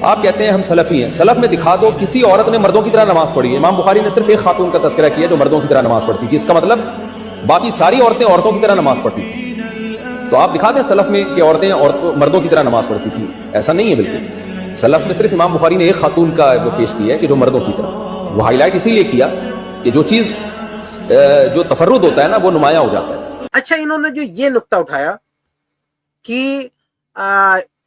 آپ کہتے ہیں ہم سلفی ہیں، سلف میں دکھا دو کسی عورت نے مردوں کی طرح نماز پڑھی ہے۔ امام بخاری نے صرف ایک خاتون کا تذکرہ کیا جو مردوں کی طرح نماز پڑھتی تھی، اس کا مطلب باقی ساری عورتیں عورتوں کی طرح نماز پڑھتی تھی۔ تو آپ دکھا دیں سلف میں کہ عورتیں مردوں کی طرح نماز پڑھتی تھی، ایسا نہیں ہے بالکل۔ سلف میں صرف امام بخاری نے ایک خاتون کا وہ پیش کیا ہے کہ جو مردوں کی طرح، وہ ہائی لائٹ اسی لیے کیا کہ جو چیز جو تفرد ہوتا ہے نا وہ نمایاں ہو جاتا ہے۔ اچھا، انہوں نے جو یہ نقطہ اٹھایا کہ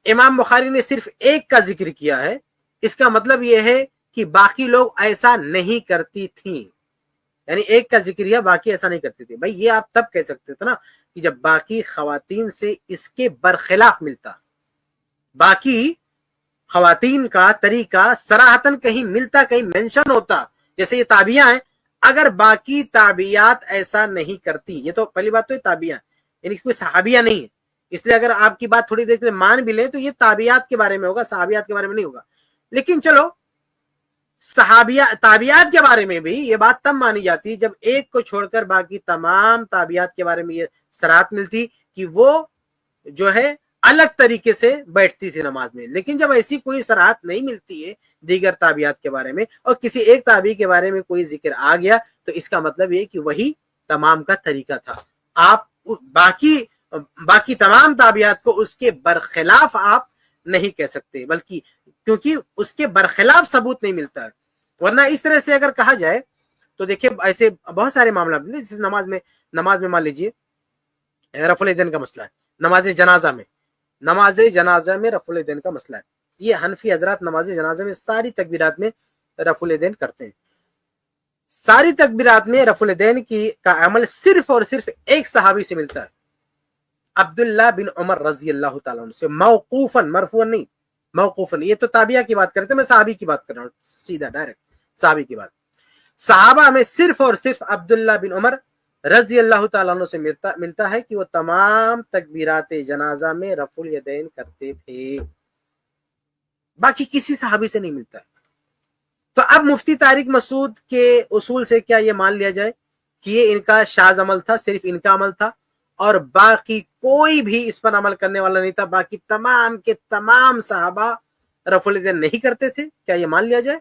امام بخاری نے صرف ایک کا ذکر کیا ہے، اس کا مطلب یہ ہے کہ باقی لوگ ایسا نہیں کرتی تھیں، یعنی ایک کا ذکر کیا باقی ایسا نہیں کرتی تھی۔ بھائی یہ آپ تب کہہ سکتے تھے نا کہ جب باقی خواتین سے اس کے برخلاف ملتا، باقی خواتین کا طریقہ صراحتاً کہیں ملتا، کہیں مینشن ہوتا، جیسے یہ تابعیاں ہیں، اگر باقی تابعیات ایسا نہیں کرتی، یہ تو پہلی بات تو یہ تابعیاں یعنی کوئی صحابیہ نہیں ہے، اس لیے اگر آپ کی بات تھوڑی دیر کے لیے مان بھی لیں تو یہ تابعیات کے بارے میں ہوگا، صحابیات کے بارے میں نہیں ہوگا۔ لیکن چلو تابعیات کے بارے میں بھی یہ بات تب مانی جاتی جب ایک کو چھوڑ کر باقی تمام تابعیات کے بارے میں یہ صراحت ملتی کہ وہ جو ہے الگ طریقے سے بیٹھتی تھی نماز میں۔ لیکن جب ایسی کوئی صراحت نہیں ملتی ہے دیگر تابعیات کے بارے میں اور کسی ایک تابعی کے بارے میں کوئی ذکر آ گیا تو اس کا مطلب یہ کہ وہی تمام کا طریقہ تھا۔ آپ باقی تمام تابعیات کو اس کے برخلاف آپ نہیں کہہ سکتے، بلکہ کیونکہ اس کے برخلاف ثبوت نہیں ملتا ہے۔ ورنہ اس طرح سے اگر کہا جائے تو دیکھیں ایسے بہت سارے معاملات ہیں، جیسے نماز میں مان لیجئے رفع الیدین کا مسئلہ ہے، نماز جنازہ میں رفع الیدین کا مسئلہ ہے۔ یہ حنفی حضرات نماز جنازہ میں ساری تکبیرات میں رفع الیدین کرتے ہیں۔ ساری تکبیرات میں رفع الیدین کا عمل صرف اور صرف ایک صحابی سے ملتا ہے، عبداللہ بن عمر رضی اللہ تعالیٰ عنہ سے، موقوفاً، مرفوعاً نہیں، موقوفاً۔ یہ تو تابعہ کی بات کرتے ہیں، میں صحابی کی بات کر رہا ہوں، سیدھا ڈائریکٹ صحابی کی بات۔ صحابہ میں صرف اور صرف عبداللہ بن عمر رضی اللہ تعالیٰ عنہ سے ملتا ہے کہ وہ تمام تکبیرات جنازہ میں رفع الیدین کرتے تھے، باقی کسی صحابی سے نہیں ملتا ہے۔ تو اب مفتی طارق مسعود کے اصول سے کیا یہ مان لیا جائے کہ یہ ان کا شاذ عمل تھا، صرف ان کا عمل تھا اور باقی کوئی بھی اس پر عمل کرنے والا نہیں تھا، باقی تمام کے تمام صحابہ رفع الیدین نہیں کرتے تھے؟ کیا یہ مان لیا جائے؟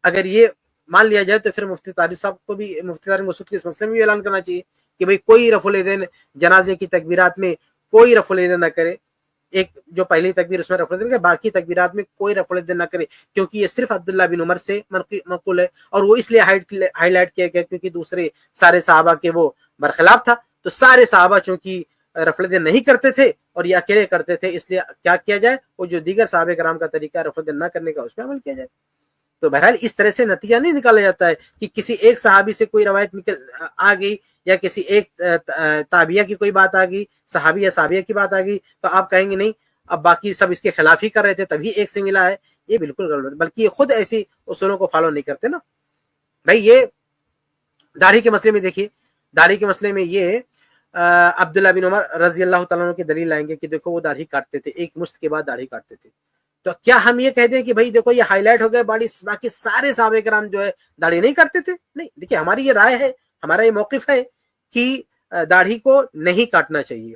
اگر یہ مان لیا جائے تو پھر مفتی طارق صاحب کو بھی، مفتی طارق مسعود کے اس مسئلے میں بھی اعلان کرنا چاہیے کہ بھئی کوئی رفع الیدین جنازے کی تکبیرات میں کوئی رفع الیدین نہ کرے، ایک جو پہلی تکبیر اس میں رفع الیدین، باقی تکبیرات میں کوئی رفع الیدین نہ کرے، کیونکہ یہ صرف عبداللہ بن عمر سے منقول ہے، اور وہ اس لیے ہائی لائٹ کیا گیا کیونکہ دوسرے سارے صحابہ کے وہ برخلاف تھا۔ تو سارے صحابہ چونکہ رفع الیدین نہیں کرتے تھے اور یہ اکیلے کرتے تھے، اس لیے کیا کیا جائے، وہ جو دیگر صحابہ کرام کا طریقہ رفع الیدین نہ کرنے کا اس پہ عمل کیا جائے۔ تو بہرحال اس طرح سے نتیجہ نہیں نکالا جاتا ہے کہ کسی ایک صحابی سے کوئی روایت آ گئی یا کسی ایک تابعیہ کی کوئی بات آ گئی، صحابی یا صحابیہ کی بات آ گئی تو آپ کہیں گے نہیں اب باقی سب اس کے خلاف ہی کر رہے تھے تبھی ایک سے ملا ہے۔ یہ بالکل غلط، بلکہ یہ خود ایسی اصولوں کو فالو نہیں کرتے نا۔ بھائی یہ داڑھی کے مسئلے میں دیکھیے، داڑھی کے مسئلے میں یہ عبداللہ بن عمر رضی اللہ تعالیٰ عنہ کی دلیل لائیں گے کہ دیکھو وہ داڑھی کاٹتے تھے، ایک مشت کے بعد داڑھی کاٹتے تھے۔ تو کیا ہم یہ کہہ دیں کہ بھائی دیکھو یہ ہائی لائٹ ہو گئے، باقی سارے صحابہ کرام جو ہے داڑھی نہیں کرتے تھے؟ نہیں، دیکھیے ہماری یہ رائے ہے، ہمارا یہ موقف ہے کہ داڑھی کو نہیں کاٹنا چاہیے،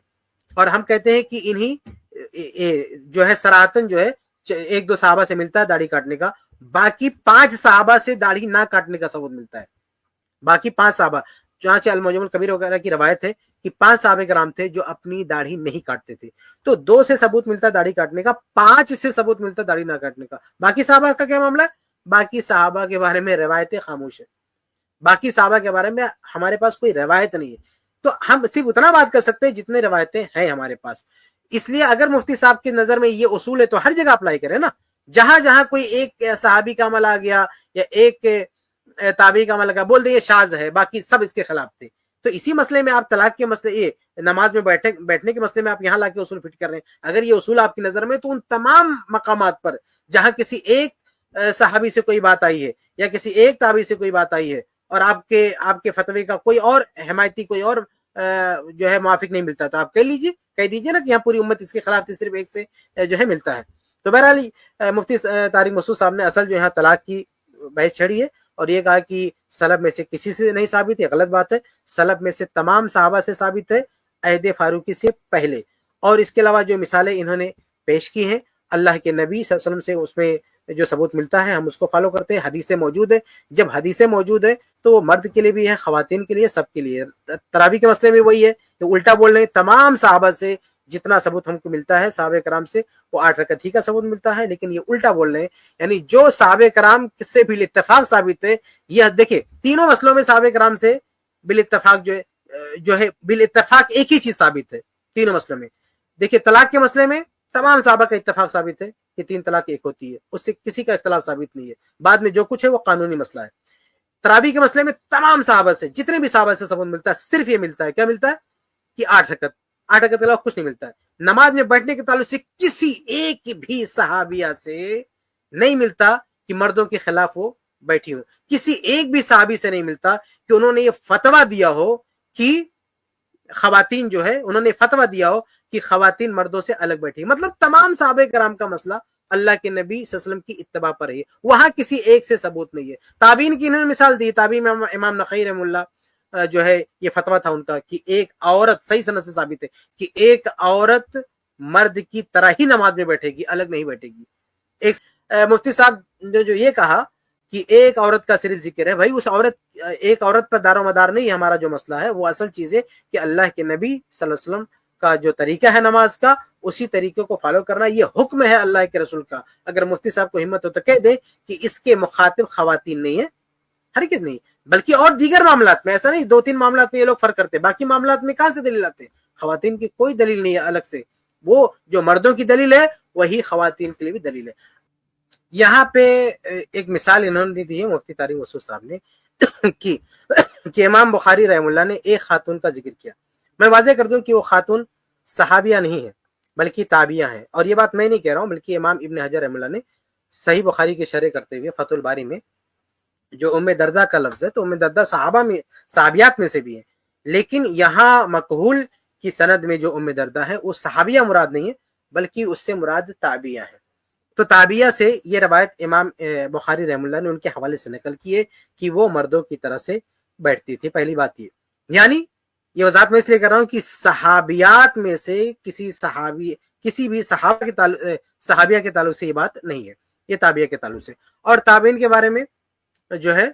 اور ہم کہتے ہیں کہ انہی جو ہے صراحتاً جو ہے ایک دو صحابہ سے ملتا ہے داڑھی کاٹنے کا، باقی 5 صحابہ سے داڑھی نہ کاٹنے کا ثبوت ملتا ہے۔ باقی 5 صحابہ، چنانچہ المعجم الکبیر وغیرہ کی روایت ہے کہ 5 صحابہ کرام تھے جو اپنی داڑھی نہیں کاٹتے تھے۔ تو 2 سے ثبوت ملتا ہے داڑھی کاٹنے کا، 5 سے ثبوت ملتا ہے داڑھی نہ کاٹنے کا۔ باقی صحابہ کا کیا معاملہ ہے؟ باقی صحابہ کے بارے میں روایتیں خاموش ہیں، باقی صحابہ کے بارے میں ہمارے پاس کوئی روایت نہیں ہے۔ تو ہم صرف اتنا بات کر سکتے ہیں جتنے روایتیں ہیں ہمارے پاس۔ اس لیے اگر مفتی صاحب کی نظر میں یہ اصول ہے تو ہر جگہ اپلائی کریں نا، جہاں جہاں کوئی ایک صحابی کا عمل آ گیا یا ایک تابعی کا عمل آ گیا بول دے یہ شاذ ہے، باقی سب اس کے خلاف تھے۔ تو اسی مسئلے میں آپ طلاق کے مسئلے، یہ نماز میں بیٹھنے کے مسئلے میں آپ یہاں لا کے اصول فٹ کر رہے ہیں۔ اگر یہ اصول آپ کی نظر میں تو ان تمام مقامات پر جہاں کسی ایک صحابی سے کوئی بات آئی ہے یا کسی ایک تابعی سے کوئی بات آئی ہے اور آپ کے فتوے کا کوئی اور حمایتی، کوئی اور جو ہے موافق نہیں ملتا تو آپ کہہ دیجئے نا کہ یہاں پوری امت اس کے خلاف تھی، صرف ایک سے جو ہے ملتا ہے۔ تو بہرحال مفتی طارق مسعود صاحب نے اصل جو ہے طلاق کی بحث چھڑی ہے اور یہ کہا کہ سلف میں سے کسی سے نہیں ثابت ہے، غلط بات ہے۔ سلف میں سے تمام صحابہ سے ثابت ہے، عہد فاروقی سے پہلے، اور اس کے علاوہ جو مثالیں انہوں نے پیش کی ہیں اللہ کے نبی صلی اللہ علیہ وسلم سے اس میں جو ثبوت ملتا ہے ہم اس کو فالو کرتے ہیں. حدیثیں موجود ہے، جب حدیثیں موجود ہے تو وہ مرد کے لیے بھی ہے، خواتین کے لیے، سب کے لیے. تراویح کے مسئلے میں وہی ہے کہ الٹا بول رہے ہیں. تمام صحابہ سے جتنا ثبوت ہم کو ملتا ہے، صحابہ کرام سے وہ 8 رکعت ہی کا ثبوت ملتا ہے، لیکن یہ الٹا بول رہے ہیں. یعنی جو صحابہ کرام سے بھی اتفاق ثابت ہے، یہ دیکھیں تینوں مسئلوں میں صحابہ کرام سے بالاتفاق جو ہے بالاتفاق ایک ہی چیز ثابت ہے تینوں مسئلوں میں. دیکھیں طلاق کے مسئلے میں تمام صحابہ کا اتفاق ثابت ہے کہ 3 طلاق ایک ہوتی ہے، اس سے کسی کا اختلاف ثابت نہیں ہے. بعد میں جو کچھ ہے وہ قانونی مسئلہ ہے. تراویح کے مسئلے میں تمام صحابہ سے، جتنے بھی صحابہ سے ثبوت ملتا ہے، صرف یہ ملتا ہے، کیا ملتا ہے کہ 8 رکعت کے علاوہ کچھ نہیں ملتا ہے. نماز میں بیٹھنے کے تعلق سے کسی ایک بھی صحابیہ سے نہیں ملتا کہ مردوں کے خلاف وہ بیٹھی ہو. کسی ایک بھی صحابی سے نہیں ملتا کہ انہوں نے یہ فتویٰ دیا ہو کہ خواتین جو ہے، انہوں نے فتویٰ دیا ہو کہ خواتین مردوں سے الگ بیٹھی. مطلب تمام صحابہ کرام کا مسئلہ اللہ کے نبی صلی اللہ علیہ وسلم کی اتباع پر ہے، وہاں کسی ایک سے ثبوت نہیں ہے. تابعین کی انہوں نے مثال دی. تابعین میں امام نخعی رحمہ اللہ جو ہے یہ فتویٰ تھا ان کا کہ ایک عورت، صحیح سند سے ثابت ہے کہ ایک عورت مرد کی طرح ہی نماز میں بیٹھے گی، الگ نہیں بیٹھے گی. ایک مفتی صاحب نے جو یہ کہا کہ ایک عورت کا صرف ذکر ہے، بھائی اس ایک عورت پر دار و مدار نہیں ہے ہمارا جو مسئلہ ہے. وہ اصل چیز ہے کہ اللہ کے نبی صلی اللہ علیہ وسلم کا جو طریقہ ہے نماز کا، اسی طریقے کو فالو کرنا، یہ حکم ہے اللہ کے رسول کا. اگر مفتی صاحب کو ہمت ہو تو کہہ دیں کہ اس کے مخاطب خواتین نہیں ہیں، ہرگز نہیں، بلکہ اور دیگر معاملات میں. ایسا نہیں 2-3 معاملات میں یہ لوگ فرق کرتے ہیں، باقی معاملات میں کہاں سے دلیل آتے ہیں؟ خواتین کی کوئی دلیل نہیں ہے الگ سے. وہ جو مردوں کی دلیل ہے وہی خواتین کے لیے بھی دلیل ہے. یہاں پہ ایک مثال انہوں نے دی ہے مفتی طارق مسعود صاحب نے کہ امام بخاری رحمہ اللہ نے ایک خاتون کا ذکر کیا. میں واضح کر دوں کہ وہ خاتون صحابیہ نہیں ہے بلکہ تابعیہ ہیں. اور یہ بات میں نہیں کہہ رہا ہوں، بلکہ امام ابن حجر رحمہ اللہ نے صحیح بخاری کی شرح کرتے ہوئے فتح الباری میں جو ام دردہ کا لفظ ہے، تو ام دردہ صحابیات میں سے بھی ہے، لیکن یہاں مقہول کی سند میں جو ام دردہ ہے وہ صحابیہ مراد نہیں ہے بلکہ اس سے مراد تابعیہ ہے. تو تابعیہ سے یہ روایت امام بخاری رحمہ اللہ نے ان کے حوالے سے نقل کی ہے کہ وہ مردوں کی طرح سے بیٹھتی تھی. پہلی بات یہ، یعنی یہ وضاحت میں اس لیے کر رہا ہوں کہ صحابیات میں سے کسی بھی صحابیہ کے تعلق سے یہ بات نہیں ہے، یہ تابعیہ کے تعلق سے. اور تابعین کے بارے میں جو ہے،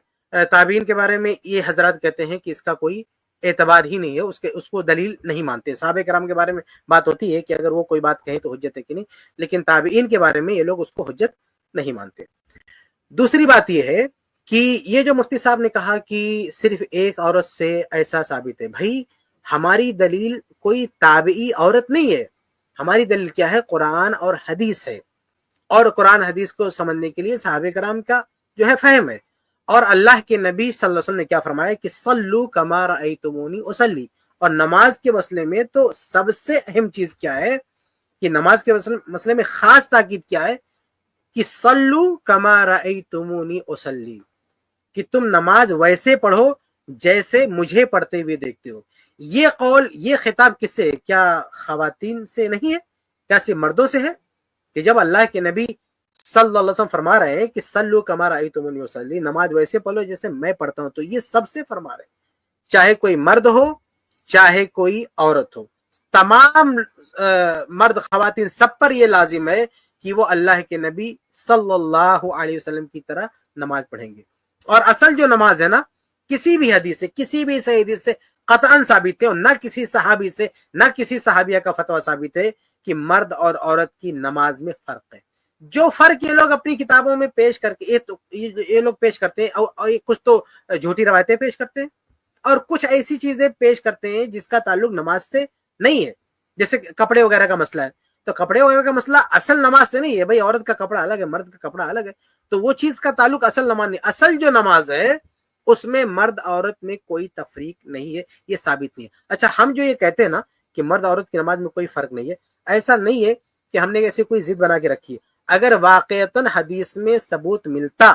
تابعین کے بارے میں یہ حضرات کہتے ہیں کہ اس کا کوئی اعتبار ہی نہیں ہے، اس کو دلیل نہیں مانتے. صحابہ کرام کے بارے میں بات ہوتی ہے کہ اگر وہ کوئی بات کہیں تو حجت ہے کہ نہیں، لیکن تابعین کے بارے میں یہ لوگ اس کو حجت نہیں مانتے. دوسری بات یہ ہے کہ یہ جو مفتی صاحب نے کہا کہ صرف ایک عورت سے ایسا ثابت ہے، بھائی ہماری دلیل کوئی تابعی عورت نہیں ہے. ہماری دلیل کیا ہے؟ قرآن اور حدیث ہے. اور قرآن حدیث کو سمجھنے کے لیے صحابہ کرام کا جو ہے فہم ہے. اور اللہ کے نبی صلی اللہ علیہ وسلم نے کیا فرمایا کہ صلو کما رأیتمونی اصلی. اور نماز کے مسئلے میں تو سب سے اہم چیز کیا ہے کہ نماز کے مسئلے میں خاص تاکید کیا ہے کہ صلو کما رأیتمونی اصلی، کہ تم نماز ویسے پڑھو جیسے مجھے پڑھتے ہوئے دیکھتے ہو. یہ قول، یہ خطاب کس سے ہے؟ کیا خواتین سے نہیں ہے؟ کیا صرف مردوں سے ہے؟ کہ جب اللہ کے نبی صلی اللہ علیہ وسلم فرما رہے ہیں کہ صلو کما رأیتمونی اصلی، نماز ویسے پڑھو جیسے میں پڑھتا ہوں، تو یہ سب سے فرما رہے ہیں، چاہے کوئی مرد ہو چاہے کوئی عورت ہو. تمام مرد خواتین سب پر یہ لازم ہے کہ وہ اللہ کے نبی صلی اللہ علیہ وسلم کی طرح نماز پڑھیں گے. اور اصل جو نماز ہے نا، کسی بھی حدیث سے، کسی بھی صحیح حدیث سے قطعاً ثابت ہے، اور نہ کسی صحابی سے، نہ کسی صحابیہ کا فتویٰ ثابت ہے کہ مرد اور عورت کی نماز میں فرق ہے. جو فرق یہ لوگ اپنی کتابوں میں پیش کر کے یہ لوگ پیش کرتے ہیں، اور کچھ تو جھوٹی روایتیں پیش کرتے ہیں اور کچھ ایسی چیزیں پیش کرتے ہیں جس کا تعلق نماز سے نہیں ہے. جیسے کپڑے وغیرہ کا مسئلہ ہے، تو کپڑے وغیرہ کا مسئلہ اصل نماز سے نہیں ہے. بھائی عورت کا کپڑا الگ ہے، مرد کا کپڑا الگ ہے، تو وہ چیز کا تعلق اصل نماز نہیں. اصل جو نماز ہے اس میں مرد عورت میں کوئی تفریق نہیں ہے، یہ ثابت نہیں ہے. اچھا، ہم جو یہ کہتے ہیں نا کہ مرد عورت کی نماز میں کوئی فرق نہیں ہے، ایسا نہیں ہے کہ ہم نے ایسی کوئی ضد بنا کے رکھی ہے. اگر واقعتاً حدیث میں ثبوت ملتا،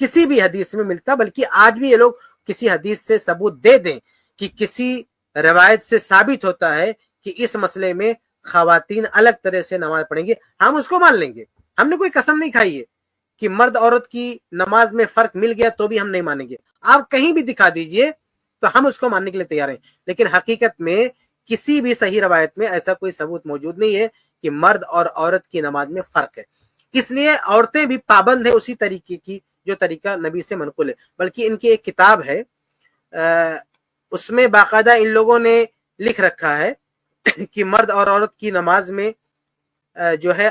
کسی بھی حدیث میں ملتا، بلکہ آج بھی یہ لوگ کسی حدیث سے ثبوت دے دیں کہ کسی روایت سے ثابت ہوتا ہے کہ اس مسئلے میں خواتین الگ طرح سے نماز پڑھیں گے، ہم اس کو مان لیں گے. ہم نے کوئی قسم نہیں کھائی ہے کہ مرد عورت کی نماز میں فرق مل گیا تو بھی ہم نہیں مانیں گے. آپ کہیں بھی دکھا دیجئے تو ہم اس کو ماننے کے لیے تیار ہیں. لیکن حقیقت میں کسی بھی صحیح روایت میں ایسا کوئی ثبوت موجود نہیں ہے کہ مرد اور عورت کی نماز میں فرق ہے، اس لیے عورتیں بھی پابند ہیں اسی طریقے کی جو طریقہ نبی سے منقول ہے، بلکہ ان کی ایک کتاب ہے اس میں باقاعدہ ان لوگوں نے لکھ رکھا ہے کہ مرد اور عورت کی نماز میں جو ہے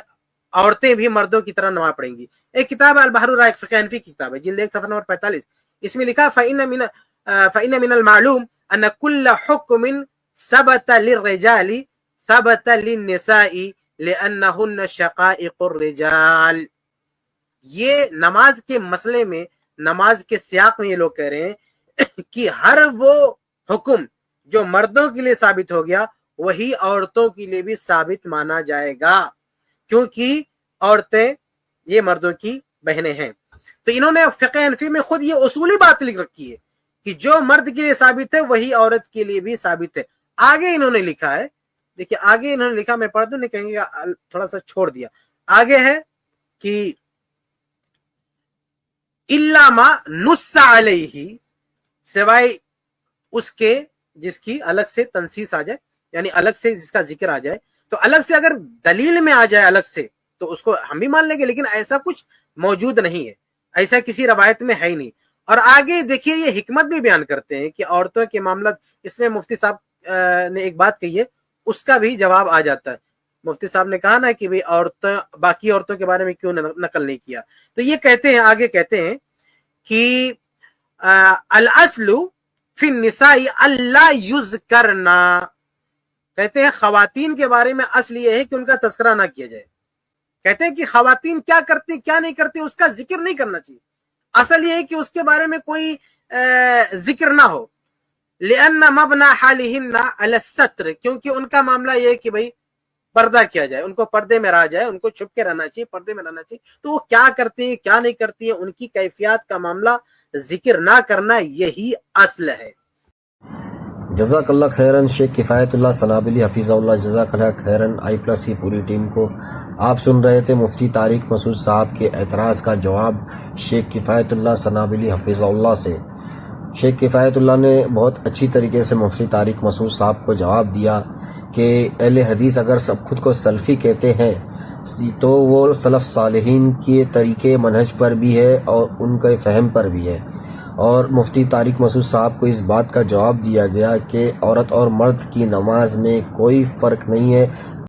عورتیں بھی مردوں کی طرح نماز پڑھیں گی۔ ایک کتاب ہے البحر الرائق، فقہ حنفی کی کتاب ہے، جلد 1 صفحہ نمبر 45، اس میں لکھا فإن من المعلوم أن كل حكم ثبت للرجال ثبت للنساء لأنهن شقائق الرجال۔ یہ نماز کے مسئلے میں، نماز کے سیاق میں یہ لوگ کہہ رہے ہیں کہ ہر وہ حکم جو مردوں کے لیے ثابت ہو گیا وہی عورتوں کے لیے بھی ثابت مانا جائے گا، کیونکہ عورتیں یہ مردوں کی بہنیں ہیں۔ تو انہوں نے فقہ حنفی میں خود یہ اصولی بات لکھ رکھی ہے کہ جو مرد کے لیے ثابت ہے وہی عورت کے لیے بھی ثابت ہے۔ آگے انہوں نے لکھا ہے، دیکھیے آگے انہوں نے لکھا، میں پڑھ دوں، نہیں کہیں گے تھوڑا سا چھوڑ دیا۔ آگے ہے کہ الا ما نص علیہ، سوائے اس کے جس کی الگ سے تنصیص آ جائے، یعنی الگ سے جس کا ذکر آ جائے، تو الگ سے اگر دلیل میں آ جائے الگ سے تو اس کو ہم بھی مان لیں گے، لیکن ایسا کچھ موجود نہیں ہے، ایسا کسی روایت میں ہے ہی نہیں۔ اور آگے دیکھیے یہ حکمت بھی بیان کرتے ہیں کہ عورتوں کے معاملات، اس میں مفتی صاحب نے ایک بات کہی ہے، اس کا بھی جواب آ جاتا ہے۔ مفتی صاحب نے کہا نا کہ بھئی عورتوں، باقی عورتوں کے بارے میں کیوں نقل نہیں کیا، تو یہ کہتے ہیں، آگے کہتے ہیں کہ الاصل فی النساء اللہ یذکرنا، کہتے ہیں خواتین کے بارے میں اصل یہ ہے کہ ان کا تذکرہ نہ کیا جائے۔ کہتے ہیں کہ خواتین کیا کرتی کیا نہیں کرتی اس کا ذکر نہیں کرنا چاہیے، اصل یہ ہے کہ اس کے بارے میں کوئی ذکر نہ ہو۔ لأن مبنى حالہن علی الستر، کیونکہ ان کا معاملہ یہ ہے کہ بھئی پردہ کیا جائے، ان کو پردے میں رہا جائے، ان کو چھپ کے رہنا چاہیے، پردے میں رہنا چاہیے، تو وہ کیا کرتی ہیں کیا نہیں کرتی ہیں ان کی کیفیات کا معاملہ ذکر نہ کرنا یہی اصل ہے۔ جزاک اللہ خیرن شیخ کفایت اللہ سنابلی حفیظ اللہ، جزاک اللہ خیرن I+ کی پوری ٹیم کو۔ آپ سن رہے تھے مفتی طارق مسعود صاحب کے اعتراض کا جواب شیخ کفایت اللہ سنابلی حفیظ اللہ سے۔ شیخ کفایت اللہ نے بہت اچھی طریقے سے مفتی طارق مسعود صاحب کو جواب دیا کہ اہل حدیث اگر سب خود کو سلفی کہتے ہیں تو وہ سلف صالحین کے طریقے منہج پر بھی ہے اور ان کے فہم پر بھی ہے، اور مفتی طارق مسعود صاحب کو اس بات کا جواب دیا گیا کہ عورت اور مرد کی نماز میں کوئی فرق نہیں ہے،